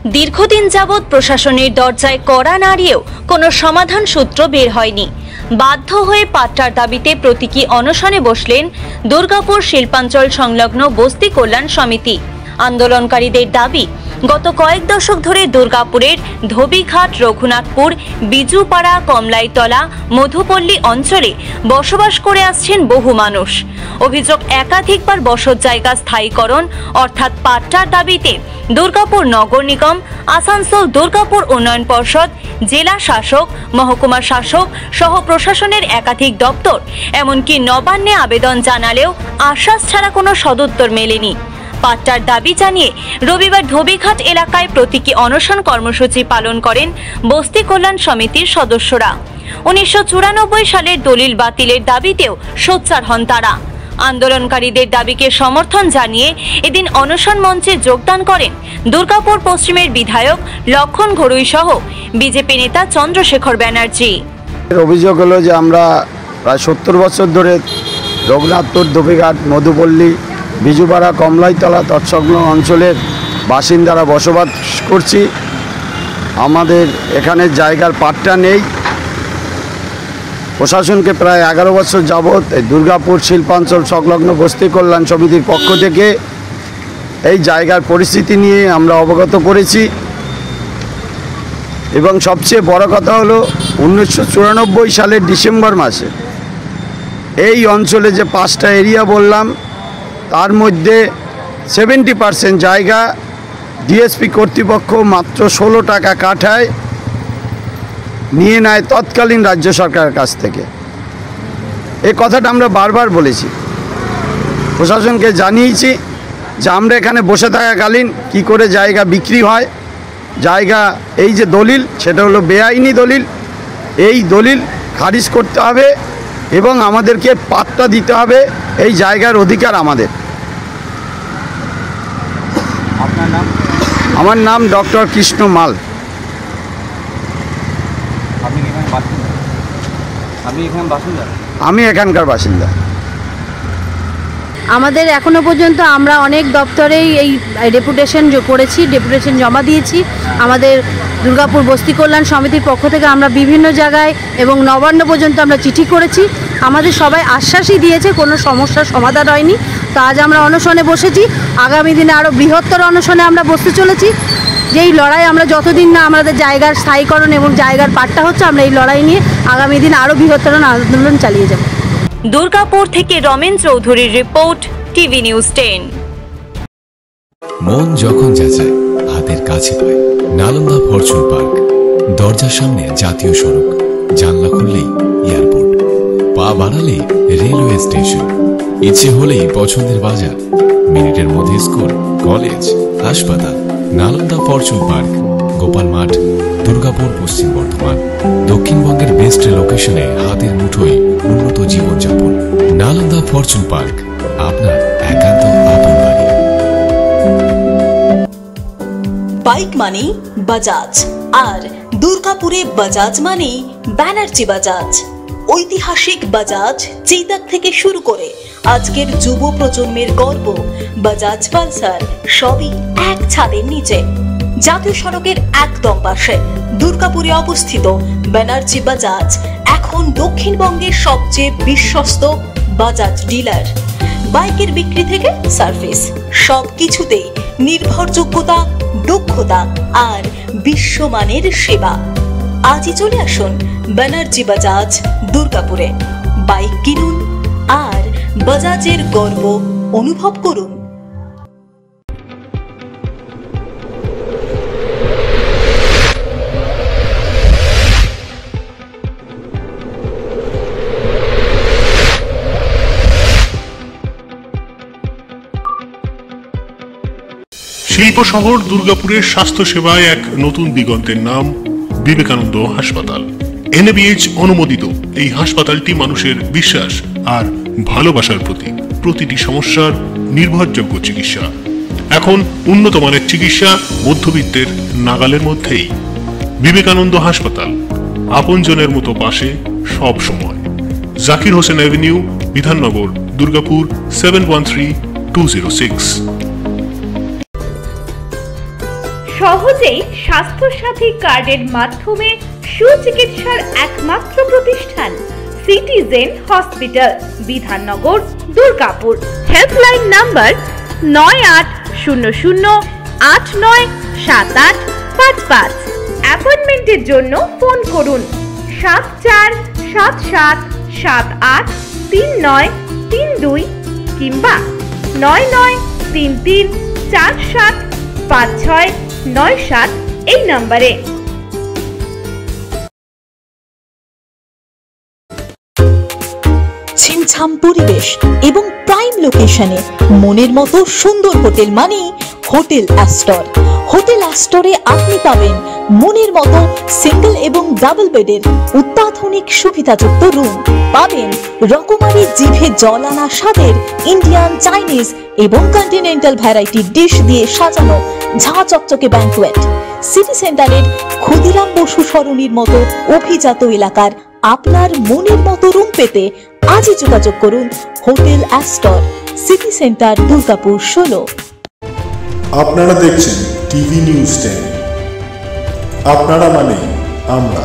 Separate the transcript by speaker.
Speaker 1: দীর্ঘদিন যাবৎ প্রশাসনের দরজায় কড়া নাড়িয়েও কোনো সমাধান সূত্র বের হয়নি। বাধ্য হয়ে পাট্টার দাবিতে প্রতীকী অনশনে বসলেন দুর্গাপুর শিল্পাঞ্চল সংলগ্ন বস্তি কল্যাণ সমিতি। আন্দোলনকারীদের দাবি, গত কয়েক দশক ধরে দুর্গাপুরের ধোবিঘাট, রঘুনাথপুর, বিজুপাড়া, কমলাইতলা, মধুপল্লী অঞ্চলে বসবাস করে আসছেন বহু মানুষ। অভিযোগ, একাধিকবার বসত জায়গা স্থায়ীকরণ অর্থাৎ পাট্টার দাবিতে দুর্গাপুর নগর নিগম, আসানসোল দুর্গাপুর উন্নয়ন পর্ষদ, জেলা শাসক, মহকুমা শাসক সহ প্রশাসনের একাধিক দপ্তর এমনকি নবান্নে আবেদন জানালেও আশ্বাস ছাড়া কোনো সদুত্তর মেলেনি। পাট্টার দাবি জানিয়ে রবিবার ধোবিঘাট এলাকায় প্রতীকী অনশন কর্মসূচি পালন করেন বস্তি কল্যাণ সমিতির সদস্যরা। 1994 সালের দলিল বাতিলের দাবিতেও সোচ্চার হন তারা। আন্দোলনকারীদের দাবিকে সমর্থন জানিয়ে এদিন অনশন মঞ্চে যোগদান করেন দুর্গাপুর পশ্চিমের বিধায়ক লক্ষণ ঘড়ুই সহ বিজেপি নেতা চন্দ্রশেখর ব্যানার্জি।
Speaker 2: অভিযোগ হলো যে আমরা প্রায় 70 বছর ধরে রঘুনাথপুর, ধোবিঘাট, মধুপল্লী, বিজুপাড়া, কমলাইতলা তৎসংলগ্ন অঞ্চলের বাসিন্দারা বসবাস করছি। আমাদের এখানে জায়গার পাট্টা নেই। প্রশাসনকে প্রায় 11 বছর যাবৎ এই দুর্গাপুর শিল্পাঞ্চল সংলগ্ন বস্তি কল্যাণ সমিতির পক্ষ থেকে এই জায়গার পরিস্থিতি নিয়ে আমরা অবগত করেছি এবং সবচেয়ে বড় কথা হলো 1994 সালের ডিসেম্বর মাসে এই অঞ্চলে যে 5টা এরিয়া বললাম তার মধ্যে 70% জায়গা ডিএসপি কর্তৃপক্ষ মাত্র 16 টাকা কাঠায় নিয়ে নেয় তৎকালীন রাজ্য সরকারের কাছ থেকে। এই কথাটা আমরা বারবার বলেছি, প্রশাসনকে জানিয়েছি যে আমরা এখানে বসে থাকাকালীন কি করে জায়গা বিক্রি হয়। জায়গা এই যে দলিল, সেটা হলো বেআইনি দলিল। এই দলিল খারিজ করতে হবে এবং আমাদেরকে পাট্টা দিতে হবে। এই জায়গার অধিকার আমাদের।
Speaker 3: আপনার নাম?
Speaker 2: আমার নাম ডক্টর কৃষ্ণ মাল। আমি এখানকার বাসিন্দা।
Speaker 4: আমাদের এখনো পর্যন্ত আমরা অনেক দপ্তরেই এই ডেপুটেশন করেছি, ডেপুটেশন জমা দিয়েছি। আমাদের দুর্গাপুর বস্তি কল্যাণ সমিতির পক্ষ থেকে আমরা বিভিন্ন জায়গায় এবং নবান্ন পর্যন্ত আমরা চিঠি করেছি। আমাদের সবাই আশ্বাসই দিয়েছে, কোনো সমস্যার সমাধান হয়নি। তো আজ আমরা অনশনে বসেছি, আগামী দিনে আরও বৃহত্তর অনশনে আমরা বসতে চলেছি। যেই লড়াই আমরা যতদিন না আমাদের জায়গার স্থায়ীকরণ এবং জায়গার পাট্টা হচ্ছে, আমরা এই লড়াই নিয়ে আগামী দিনে আরও বৃহত্তর আন্দোলন চালিয়ে যাব।
Speaker 1: দুর্গাপুর থেকে রমেন চৌধুরীর রিপোর্ট, টিভি নিউজ 10।
Speaker 5: মন যখন যাচায় হাতের কাছে পায়। নালন্দা ফরচুন পার্ক, দরজার সামনে জাতীয় সড়ক, জানলা খুললেই এয়ারপোর্ট, পা বাড়ালে রেলওয়ে স্টেশন, ইচ্ছে হলেই পছন্দের বাজার, মিনিটের মধ্যে স্কুল, কলেজ, হাসপাতাল। নালন্দা ফরচুন পার্ক, গোপাল মাঠ, দুর্গাপুর, পশ্চিম বর্ধমান। দক্ষিণবঙ্গের বেস্ট লোকেশনে হাতের মুঠোয় উন্নত জীবনযাপন। নালন্দা ফরচুন পার্ক, আপনার একান্ত আপন বাড়ি।
Speaker 6: বাইক মানেই বাজাজ, আর দুর্গাপুরে বাজাজ মানেই ব্যানার্জি বাজাজ। ঐতিহাসিক বাজাজ চেতক থেকে শুরু করে আজকের যুব প্রজন্মের গর্ব বাজাজ পালসার, সবই এক ছাদের নিচে। জাতীয় সড়কের একদম পাশে দুর্গাপুরে অবস্থিত ব্যানার্জি বাজাজ এখন দক্ষিণবঙ্গের সবচেয়ে বিশ্বস্ত বাজাজ ডিলার। বাইকের বিক্রি থেকে সার্ভিস, সবকিছুতেই নির্ভরযোগ্যতা, দক্ষতা আর বিশ্বমানের সেবা। আজই চলে আসুন ব্যানার্জি বাজাজ দুর্গাপুরে। বাইক কিনুন আর বাজাজের গর্ব অনুভব করুন।
Speaker 7: শিল্প শহর দুর্গাপুরের স্বাস্থ্য সেবায় এক নতুন দিগন্তের নাম বিবেকানন্দ হাসপাতাল। NABH অনুমোদিত এই হাসপাতালটি মানুষের বিশ্বাস আর ভালোবাসার প্রতীক। প্রতিটি সমস্যার নির্ভরযোগ্য চিকিৎসা। এখন উন্নত মানের চিকিৎসা মধ্যবিত্তের নাগালের মধ্যেই। বিবেকানন্দ হাসপাতাল, আপনজনের মতো পাশে সব সময়। জাকির হোসেন অ্যাভিনিউ, বিধাননগর, দুর্গাপুর 713206।
Speaker 3: সহজেই স্বাস্থ্যসাথী কার্ডের মাধ্যমে সুচিকিৎসার একমাত্র প্রতিষ্ঠান citizen hospital, Bidhannagar, Durgapur. Helpline number 9800897855। অ্যাপয়েন্টমেন্টের জন্য ফোন করুন 7478783932 কিংবা 9933475697 এই নম্বরে।
Speaker 6: ছিমছাম পরিবেশ এবং প্রাইম লোকেশনে মনের মতো সুন্দর হোটেল মানেই হোটেল অ্যাস্টর। হোটেল অ্যাস্টরে আপনি পাবেন মনের মতো সিঙ্গেল এবং ডাবল বেডের অত্যাধুনিক সুবিধাযুক্ত রুম, পাবেন রকমারি জিভে জল আনা স্বাদের ইন্ডিয়ান, চাইনিজ এবং কন্টিনেন্টাল ভ্যারাইটি ডিশ দিয়ে সাজানো ঝাঁ চকচকে ব্যাংকুয়েট। সিটি সেন্টারের ক্ষুদিরাম বসু সরণির মতো অভিজাত এলাকার আপনার মনের মতো রুম পেতে আজই যোগাযোগ করুন hotel Astor, city centre, Durgapur 16।
Speaker 8: আপনারা দেখছেন টিভি নিউজ 10। আপনারা মানে আমরা।